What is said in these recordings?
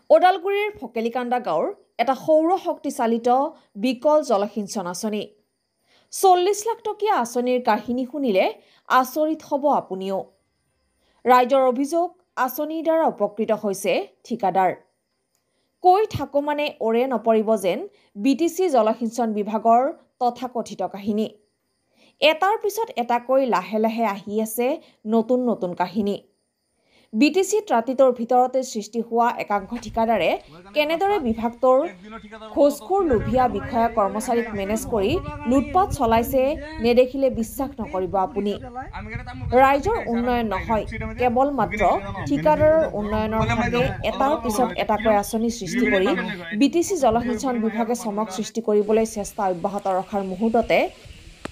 ওদালগুৰিৰ ফকেলিকান্দা গাঁৱৰ এটা সৌৰ শক্তি চালিত বিকল জলসিঞ্চন আঁচনি 40 লাখ টকীয়া আঁচনিৰ কাহিনী শুনিলে আচৰিত হ'ব আপুনিও। ৰাইজৰ অভিযোগ আঁচনিৰ দ্বাৰা উপকৃত হৈছে ঠিকাদাৰ। কৈ থাকো মানে ওৰে নপৰিব যেন BTC জলসিঞ্চন বিভাগৰ তথাকথিত কাহিনী। এটাৰ পিছত এটাকৈ লাহে লাহে আহি আছে নতুন নতুন কাহিনী। BTC ৰাতিটোৰ ভিতৰতে সৃষ্টি হোৱা একাংশ ঠিকাদাৰে কেনেদৰে বিভাগটোৰ খোজখোৰ লোভিয়া বিষয়া কৰ্মচাৰীক মেনেজ কৰি লুটপাট চলাইছে নেদেখিলে বিশ্বাস নকৰিব আপুনি। ৰাইজৰ উন্নয়ন নহয়, কেৱল মাত্ৰ ঠিকাদাৰৰ উন্নয়নৰ ভাগে এটাৰ পিছত এটাকৈ আঁচনি সৃষ্টি কৰি BTC জলসিঞ্চন বিভাগে চমক সৃষ্টি কৰিবলৈ চেষ্টা অব্যাহত ৰখাৰ মুহূৰ্ততে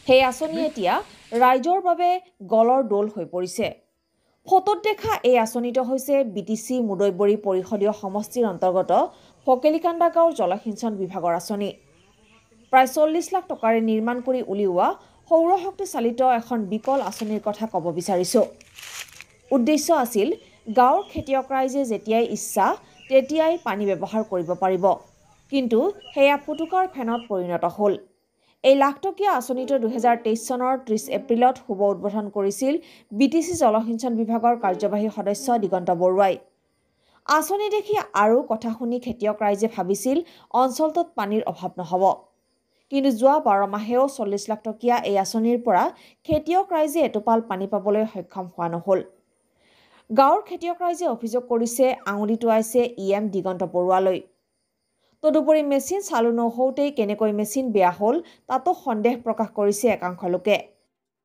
সেই আঁচনি এতিয়া ৰাইজৰ বাবে গলৰ দোল হৈ পৰিছে। ফটোত দেখা এই আঁচনিটো হৈছে BTC মুদৈবৰী পৰিষদীয় সমষ্টিৰ অন্তৰ্গত ফকেলিকান্দা গাঁৱৰ জলসিঞ্চন বিভাগৰ আঁচনি। প্ৰায় 40 লাখ টকাৰে নিৰ্মাণ কৰি উলিওৱা সৌৰশক্তি চালিত এখন বিকল আঁচনিৰ কথা ক'ব বিচাৰিছোঁ। উদ্দেশ্য আছিল গাঁৱৰ খেতিয়ক ৰাইজে যেতিয়াই ইচ্ছা তেতিয়াই পানী ব্যৱহাৰ কৰিব পাৰিব, কিন্তু সেয়া ফুটুকাৰ ফেনত পৰিণত হ'ল। এই লাখটকীয়া আঁচনিটো 2023 চনৰ 30 এপ্ৰিলত শুভ উদ্বোধন কৰিছিল BTC জলসিঞ্চন বিভাগৰ কাৰ্যবাহী সদস্য দিগন্ত বৰুৱাই। আঁচনি দেখি আৰু কথা শুনি খেতিয়ক ৰাইজে ভাবিছিল অঞ্চলটোত পানীৰ অভাৱ নহ'ব, কিন্তু যোৱা 12 মাহেও 40 লাখ টকীয়া এই আঁচনিৰ পৰা খেতিয়ক ৰাইজে এটোপাল পানী পাবলৈ সক্ষম হোৱা নহ'ল। গাঁৱৰ খেতিয়ক ৰাইজে অভিযোগ কৰিছে আঙুলি টোৱাইছে EM দিগন্ত বৰুৱালৈ। তদুপৰি মেচিন চালু নহওঁতেই কেনেকৈ মেচিন বেয়া হ'ল তাতো সন্দেহ প্ৰকাশ কৰিছে একাংশ লোকে।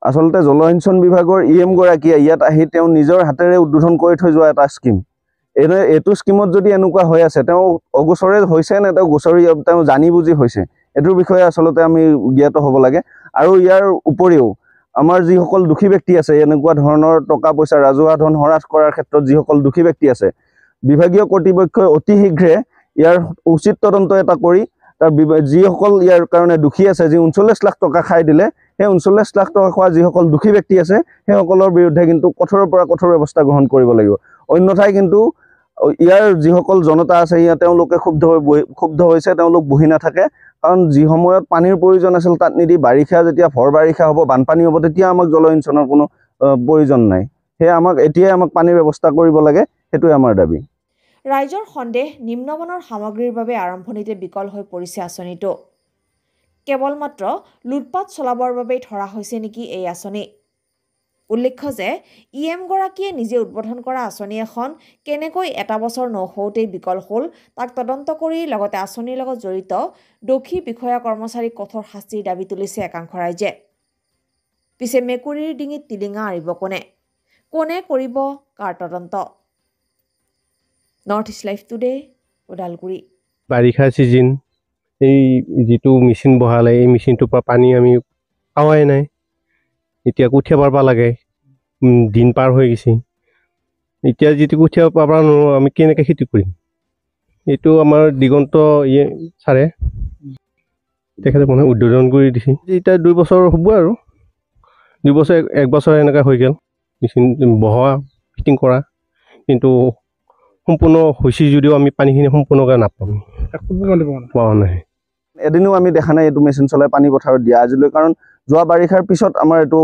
আচলতে জলসিঞ্চন বিভাগৰ EM গৰাকীয়ে ইয়াত আহি তেওঁ নিজৰ হাতেৰে উদ্বোধন কৰি থৈ যোৱা এটা স্কিম। এইটো স্কিমত যদি এনেকুৱা হৈ আছে, তেওঁ অগোচৰে হৈছে নে তেওঁ গোচৰি তেওঁ জানি বুজি হৈছে, এইটোৰ বিষয়ে আচলতে আমি জ্ঞাত হ'ব লাগে। আৰু ইয়াৰ উপৰিও আমাৰ যিসকল দোষী ব্যক্তি আছে, এনেকুৱা ধৰণৰ টকা পইচা ৰাজহুৱা ধন হ্ৰাস কৰাৰ ক্ষেত্ৰত যিসকল দোষী ব্যক্তি আছে, বিভাগীয় কৰ্তৃপক্ষই অতি শীঘ্ৰে ইয়াৰ উচিত তদন্ত এটা কৰি তাৰ যিসকল ইয়াৰ কাৰণে দোষী আছে, যি 39 লাখ টকা খাই দিলে, সেই 39 লাখ টকা খোৱা যিসকল দোষী ব্যক্তি আছে সেইসকলৰ বিৰুদ্ধে কিন্তু কঠোৰৰ পৰা কঠোৰ ব্যৱস্থা গ্ৰহণ কৰিব লাগিব। অন্যথাই কিন্তু ইয়াৰ যিসকল জনতা আছে তেওঁলোকে ক্ষুব্ধ হৈছে, তেওঁলোক বহি নাথাকে। কাৰণ যি সময়ত পানীৰ প্ৰয়োজন আছিল তাত নিদি বাৰিষা যেতিয়া ভৰ বাৰিষা হ'ব, বানপানী হ'ব, তেতিয়া আমাক জলসিঞ্চনৰ কোনো প্ৰয়োজন নাই। সেয়ে এতিয়াই আমাক পানীৰ ব্যৱস্থা কৰিব লাগে, সেইটোৱে আমাৰ দাবী। ৰাইজৰ সন্দেহ নিম্নমানৰ সামগ্ৰীৰ বাবে আৰম্ভণিতে বিকল হৈ পৰিছে আঁচনিটো। কেৱল মাত্ৰ লুটপাট চলাবৰ বাবেই ধৰা হৈছে নেকি এই আঁচনি? উল্লেখ্য যে EM গৰাকীয়ে নিজে উদ্বোধন কৰা আঁচনি এখন কেনেকৈ এটা বছৰ নহওঁতেই বিকল হ'ল তাক তদন্ত কৰি লগতে আঁচনিৰ লগত জড়িত দোষী বিষয়া কৰ্মচাৰীক কঠোৰ শাস্তিৰ দাবী তুলিছে একাংশ ৰাইজে। পিছে মেকুৰীৰ ডিঙিত টিলিঙা আৰিব কোনে? কোনে কৰিব কাৰ তদন্ত? North east live today, Udalguri. বাৰিষা চিজন, এই যিটো মেচিন বহালে এই মেচিনটোৰ পৰা পানী আমি পাৱাই নাই। এতিয়া কঠীয়া পাৰিব লাগে, দিন পাৰ হৈ গৈছে। এতিয়া যিটো কঠীয়া পাব নোৱাৰোঁ, আমি কেনেকৈ খেতি কৰিম? এইটো আমাৰ দিগন্ত ছাৰে তেখেতে মানে উদ্বোধন কৰি দিছে। এতিয়া 2 বছৰ হ'ব আৰু 2 বছৰ 1 বছৰ এনেকৈ হৈ গ'ল মেচিন বহোৱা ফিটিং কৰা, কিন্তু সম্পূৰ্ণ হৈছে যদিও আমি পানীখিনি সম্পূৰ্ণকৈ নাপাওঁ, পোৱা নাই। এদিনো আমি দেখা নাই এইটো মেচিন চলাই পানী পথাৰত দিয়া আজিলৈ। কাৰণ যোৱা বাৰিষাৰ পিছত আমাৰ এইটো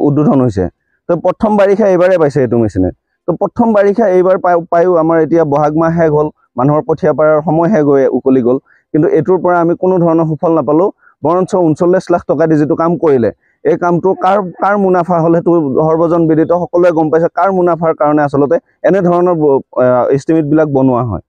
উদ্বোধন হৈছে। তো প্ৰথম বাৰিষা এইবাৰে পাইছে এইটো মেচিনে। তো প্ৰথম বাৰিষা এইবাৰ পায়ো আমাৰ এতিয়া বহাগ মাহ শেষ হ'ল, মানুহৰ কঠীয়া পাৰাৰ সময় উকলি গ'ল, কিন্তু এইটোৰ পৰা আমি কোনো ধৰণৰ সুফল নাপালোঁ। বৰঞ্চ 39 লাখ টকা দি যিটো কাম কৰিলে, এই কামটো কাৰ মুনাফা হ'ল সেইটো সৰ্বজন বিদিত, সকলোৱে গম পাইছে কাৰ মুনাফাৰ কাৰণে আচলতে এনেধৰণৰ এষ্টিমেটবিলাক বনোৱা হয়।